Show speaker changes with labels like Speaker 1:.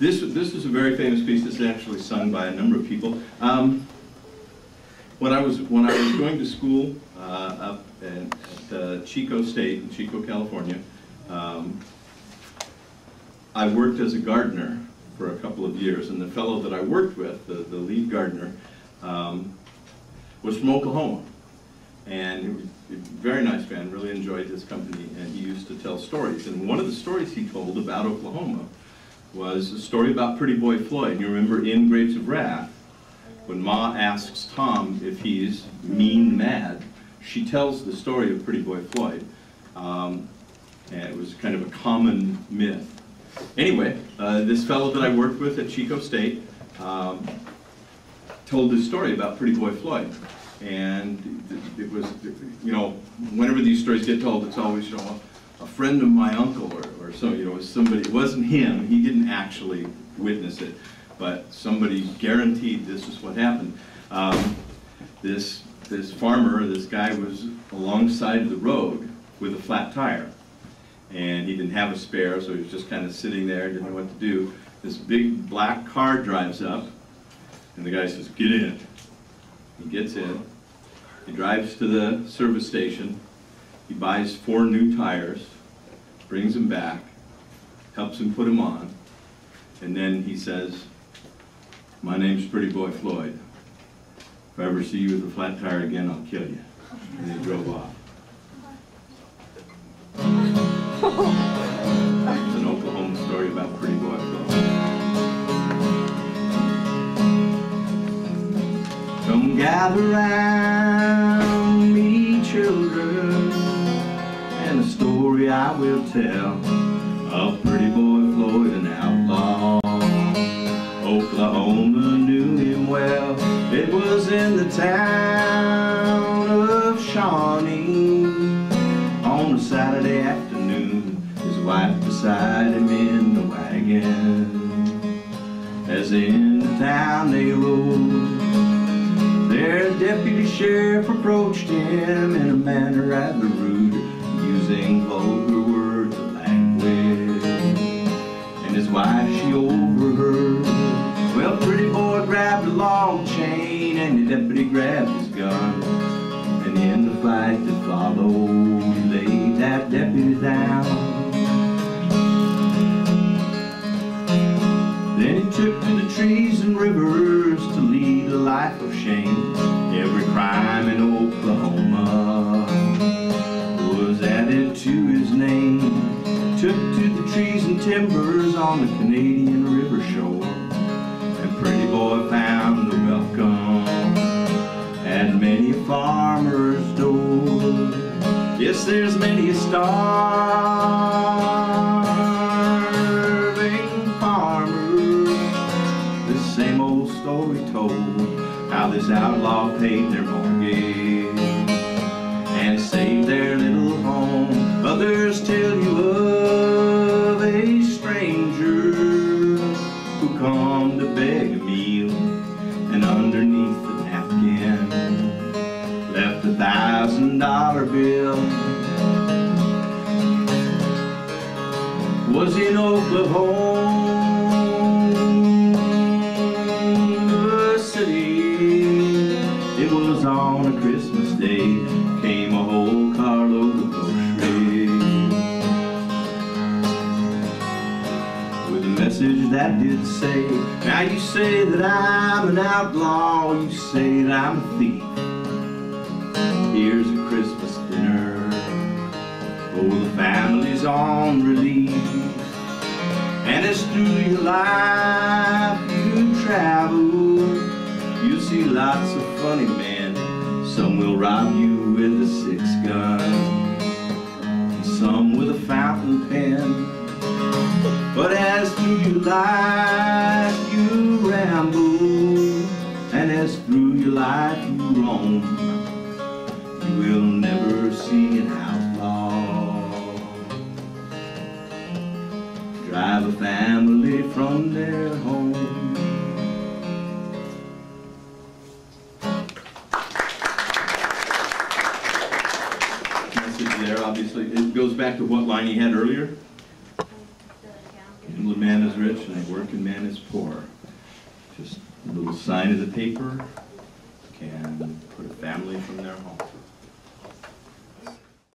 Speaker 1: This is a very famous piece. This is actually sung by a number of people. When I was going to school up at Chico State in Chico, California, I worked as a gardener for a couple of years, and the fellow that I worked with, the lead gardener, was from Oklahoma, and he was a very nice man. Really enjoyed his company, and he used to tell stories. And one of the stories he told about Oklahoma was a story about Pretty Boy Floyd. You remember in Grapes of Wrath, when Ma asks Tom if he's mean mad, she tells the story of Pretty Boy Floyd, and it was kind of a common myth. Anyway, this fellow that I worked with at Chico State told this story about Pretty Boy Floyd, and it was, you know, whenever these stories get told, it's always, you know, a friend of my uncle or so, you know, somebody. It wasn't him. He didn't actually witness it, but somebody guaranteed this is what happened. This farmer, this guy, was alongside the road with a flat tire, and he didn't have a spare, so he was just kind of sitting there, didn't know what to do. This big black car drives up, and the guy says, "Get in." He gets in. He drives to the service station. He buys 4 new tires, brings them back, helps him put them on, and then he says, "My name's Pretty Boy Floyd. If I ever see you with a flat tire again, I'll kill you." And he drove off. It's an Oklahoma story about Pretty Boy Floyd. Come gather round me, children, and a story I will tell of Pretty Boy Floyd, an outlaw. Oklahoma knew him well. It was in the town of Shawnee on a Saturday afternoon. His wife beside him in the wagon. As into town they rode, their deputy sheriff approached him in a manner rather rude, using vulgar words of language. And his wife, she overheard. Well, Pretty Boy grabbed a long chain, and the deputy grabbed his gun. And in the fight that followed, he laid that deputy down. Then he took to the trees and rivers to lead a life of shame. Every crime in Oklahoma was added to his name. Took to the trees and timbers on the Canadian river shore. And Pretty Boy found a welcome at many farmers' doors. Yes, there's many a starving farmer. This same old story told how this outlaw paid their mortgage and saved their little home. Others tell you of a stranger who come to beg a meal, and underneath the napkin left $1,000 bill. Was in Oklahoma City. It was on a Christmas day. Came a whole carload of groceries with a message that did say, "Now you say that I'm an outlaw, you say that I'm a thief. Here's a Christmas dinner for the families on relief. And as through your life you travel, you'll see lots of funny men. Some will rob you with a 6-gun, and some with a fountain pen. But as through your life you ramble, and as through your life you roam, you will never see an outlaw drive a family from their home." Message there, obviously. It goes back to what line he had earlier. The man is rich and they work. working man is poor. Just a little sign of the paper can put a family from their home.